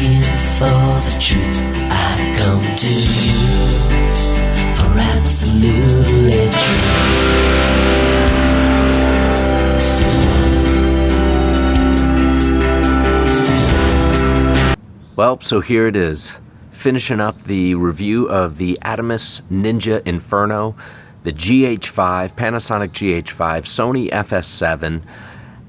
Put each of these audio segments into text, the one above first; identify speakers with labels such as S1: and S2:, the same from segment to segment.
S1: looking for the truth, I come to you for absolutely true.
S2: Well, so here it is. Finishing up the review of the Atomos Ninja Inferno, the GH5, Panasonic GH5, Sony FS7,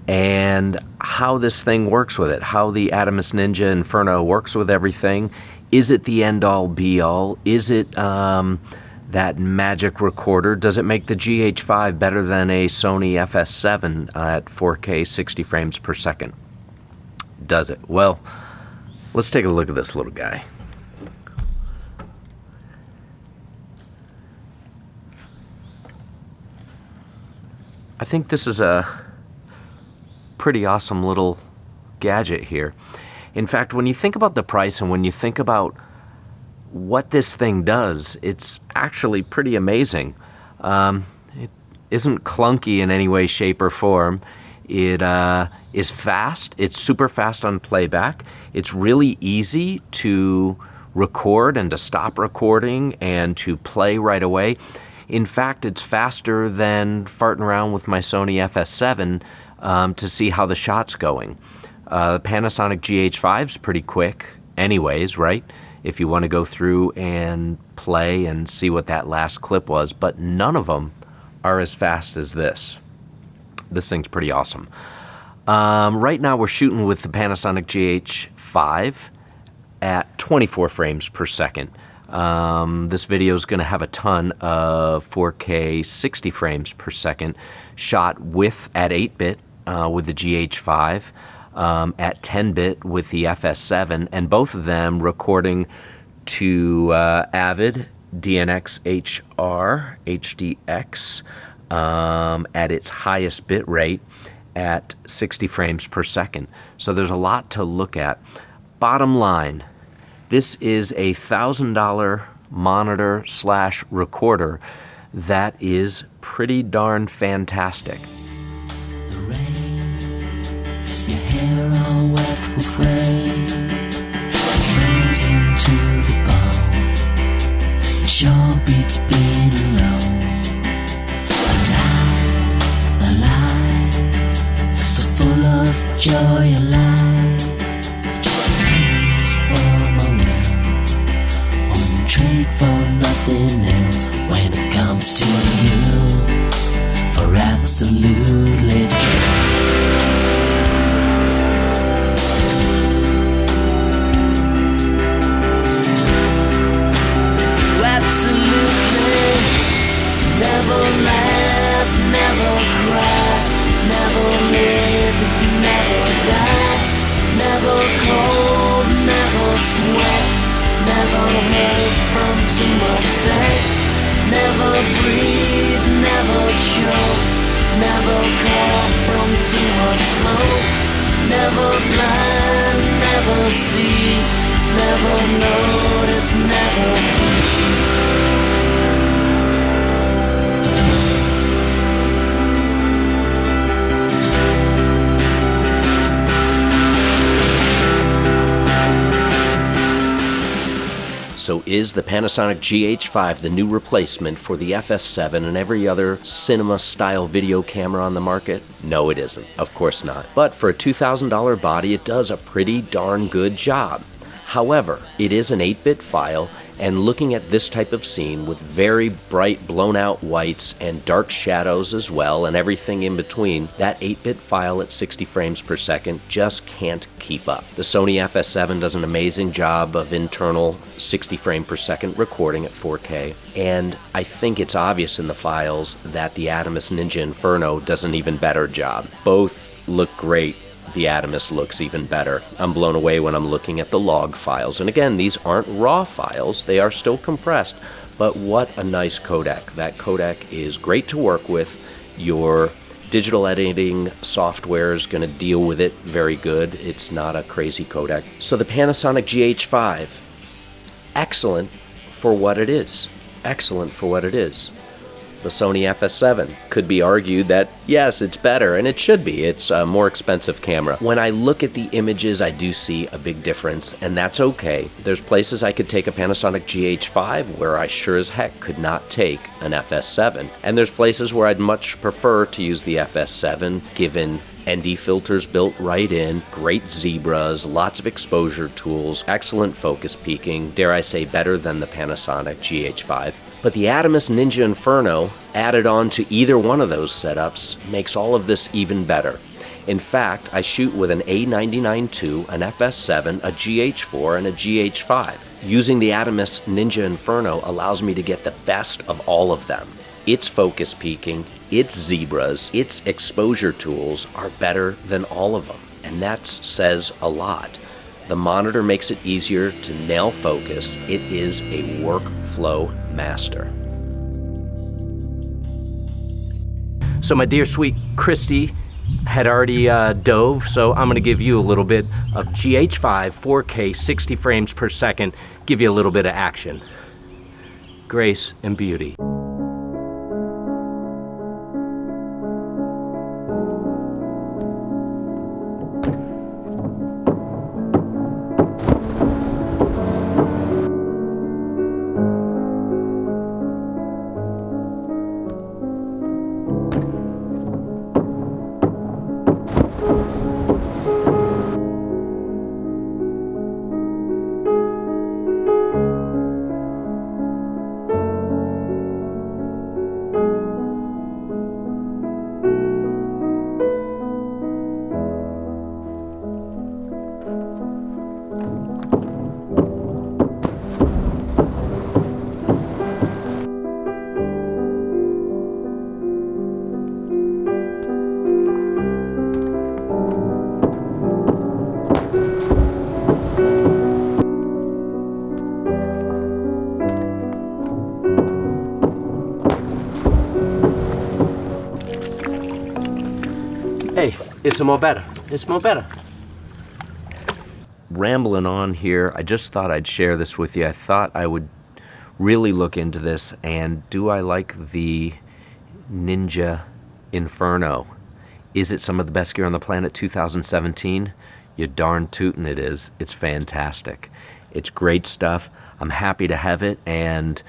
S2: and how this thing works with it, how the Atomos Ninja Inferno works with everything. Is it the end-all be-all? Is it that magic recorder? Does it make the GH5 better than a Sony FS7 at 4K 60 frames per second? Does it? Well, let's take a look at this little guy. I think this is a pretty awesome little gadget here. In fact, when you think about the price and when you think about what this thing does, it's actually pretty amazing. It isn't clunky in any way, shape, or form. It is fast. It's super fast on playback. It's really easy to record and to stop recording and to play right away. In fact, it's faster than farting around with my Sony FS7 to see how the shot's going. The Panasonic GH5 is pretty quick anyways, right? If you want to go through and play and see what that last clip was, but none of them are as fast as this. This thing's pretty awesome. Right now we're shooting with the Panasonic GH5 at 24 frames per second. This video is going to have a ton of 4K 60 frames per second shot at 8-bit with the GH5, at 10-bit with the FS7, and both of them recording to Avid DNXHR HDX at its highest bit rate at 60 frames per second. So there's a lot to look at. Bottom line, this is a $1,000 monitor / recorder that is pretty darn fantastic.
S1: The rain, your hair all wet with rain, frozen to the bone, it sure beats being alone. Alive, so full of joy, alive, just please for my will, trade for nothing else when it comes to you, for absolutely true. Absolutely, never laugh, never cry, never live, never die, never cold, never sweat, never hurt from too much sex, never breathe, never choke, never cough from too much smoke, never blind, never see, never notice, never breathe.
S2: So is the Panasonic GH5 the new replacement for the FS7 and every other cinema-style video camera on the market? No, it isn't. Of course not. But for a $2,000 body, it does a pretty darn good job. However, it is an 8-bit file, and looking at this type of scene with very bright blown out whites and dark shadows as well and everything in between, that 8-bit file at 60 frames per second just can't keep up. The Sony FS7 does an amazing job of internal 60 frame per second recording at 4K, and I think it's obvious in the files that the Atomos Ninja Inferno does an even better job. Both look great. The Atomos looks even better. I'm blown away when I'm looking at the log files. And again, these aren't raw files. They are still compressed. But what a nice codec. That codec is great to work with. Your digital editing software is going to deal with it very good. It's not a crazy codec. So the Panasonic GH5, excellent for what it is. Excellent for what it is. the Sony FS7. Could be argued that, yes, it's better, and it should be. It's a more expensive camera. When I look at the images, I do see a big difference, and that's okay. There's places I could take a Panasonic GH5 where I sure as heck could not take an FS7. And there's places where I'd much prefer to use the FS7, given ND filters built right in, great zebras, lots of exposure tools, excellent focus peaking, dare I say better than the Panasonic GH5. But the Atomos Ninja Inferno added on to either one of those setups makes all of this even better. In fact, I shoot with an A99 II, an FS7, a GH4, and a GH5. Using the Atomos Ninja Inferno allows me to get the best of all of them. Its focus peaking, its zebras, its exposure tools are better than all of them, and that says a lot. The monitor makes it easier to nail focus. It is a workflow master. So my dear sweet Kristie had already dove, so I'm going to give you a little bit of GH5 4K 60 frames per second, give you a little bit of action. Grace and beauty. Hey, it's more better. It's more better. Rambling on here, I just thought I'd share this with you. I thought I would really look into this, and do I like the Ninja Inferno? Is it some of the best gear on the planet 2017? You darn tootin' it is. It's fantastic. It's great stuff. I'm happy to have it, and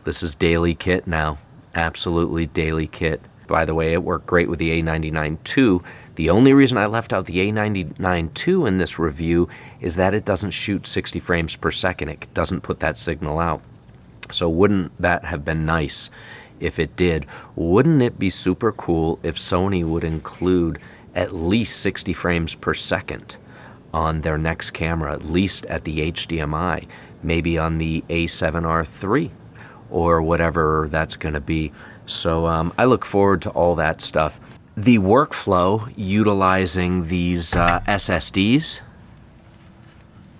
S2: this is daily kit now. Absolutely daily kit. By the way, it worked great with the A99 II. The only reason I left out the A99 II in this review is that it doesn't shoot 60 frames per second. It doesn't put that signal out. So wouldn't that have been nice if it did? Wouldn't it be super cool if Sony would include at least 60 frames per second on their next camera, at least at the HDMI, maybe on the A7R III or whatever that's going to be. So I look forward to all that stuff. The workflow utilizing these SSDs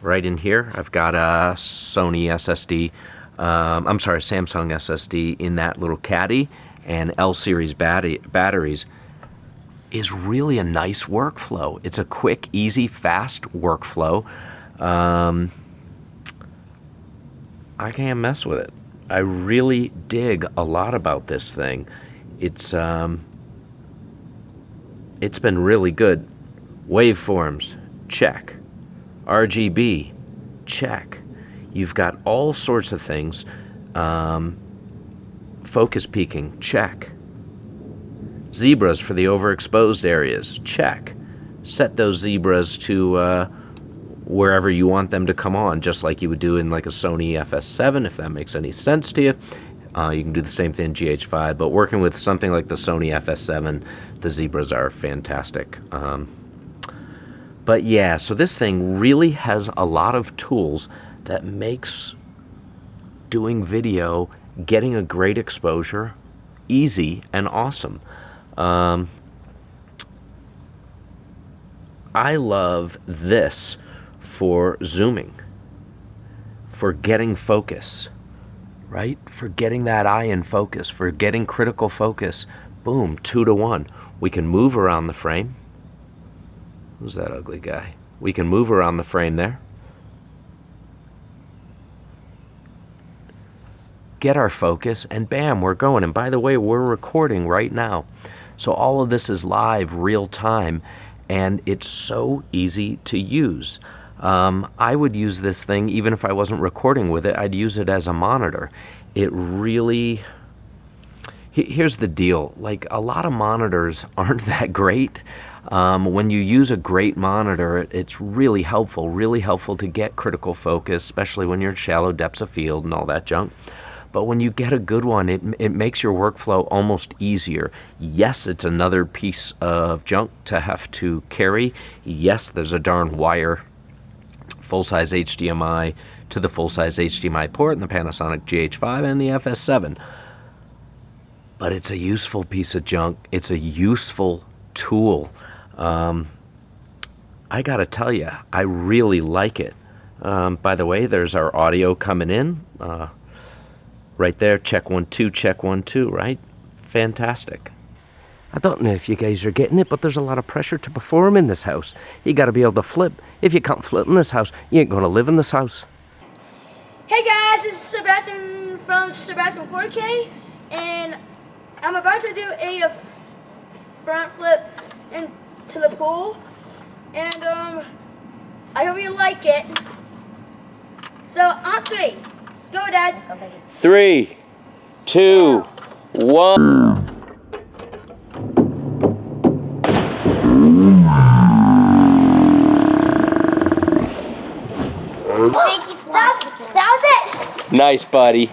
S2: right in here. I've got a Sony SSD, Samsung SSD in that little caddy, and L-series batteries is really a nice workflow. It's a quick, easy, fast workflow. I can't mess with it. I really dig a lot about this thing. It's been really good. Waveforms, check. RGB, check. You've got all sorts of things. Focus peaking, check. Zebras for the overexposed areas, check. Set those zebras to wherever you want them to come on, just like you would do in like a Sony FS7, if that makes any sense to you. You can do the same thing in GH5, but working with something like the Sony FS7, the zebras are fantastic. But yeah, so this thing really has a lot of tools that makes doing video, getting a great exposure, easy and awesome. I love this for zooming, for getting focus, right? For getting that eye in focus, for getting critical focus. Boom, 2-to-1. We can move around the frame. Who's that ugly guy? We can move around the frame there. get our focus, and bam, we're going. And by the way, we're recording right now. So all of this is live, real time, and it's so easy to use. I would use this thing even if I wasn't recording with it. I'd use it as a monitor. It really... Here's the deal. Like, a lot of monitors aren't that great. When you use a great monitor, it's really helpful to get critical focus, especially when you're in shallow depths of field and all that junk. But when you get a good one, it makes your workflow almost easier. Yes, it's another piece of junk to have to carry. Yes, there's a darn wire, full-size HDMI to the full-size HDMI port in the Panasonic GH5 and the FS7. But it's a useful piece of junk. It's a useful tool. I gotta tell you, I really like it. By the way, there's our audio coming in. Right there, check 1 2, check 1 2, right? Fantastic. I don't know if you guys are getting it, but there's a lot of pressure to perform in this house. You gotta be able to flip. If you can't flip in this house, you ain't gonna live in this house.
S3: Hey guys, this is Sebastian from Sebastian 4K, and I'm about to do a front flip into the pool, and I hope you like it. So on 3, go Dad.
S2: 3, 2, 1.
S3: That was it.
S2: Nice, buddy.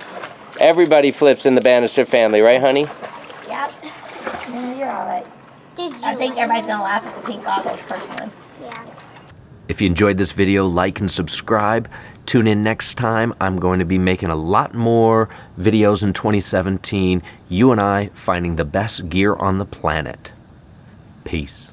S2: Everybody flips in the Bannister family, right, honey?
S3: Yep. You're alright. I think everybody's gonna laugh at the pink goggles personally. Yeah.
S2: If you enjoyed this video, like and subscribe. Tune in next time. I'm going to be making a lot more videos in 2017. You and I finding the best gear on the planet. Peace.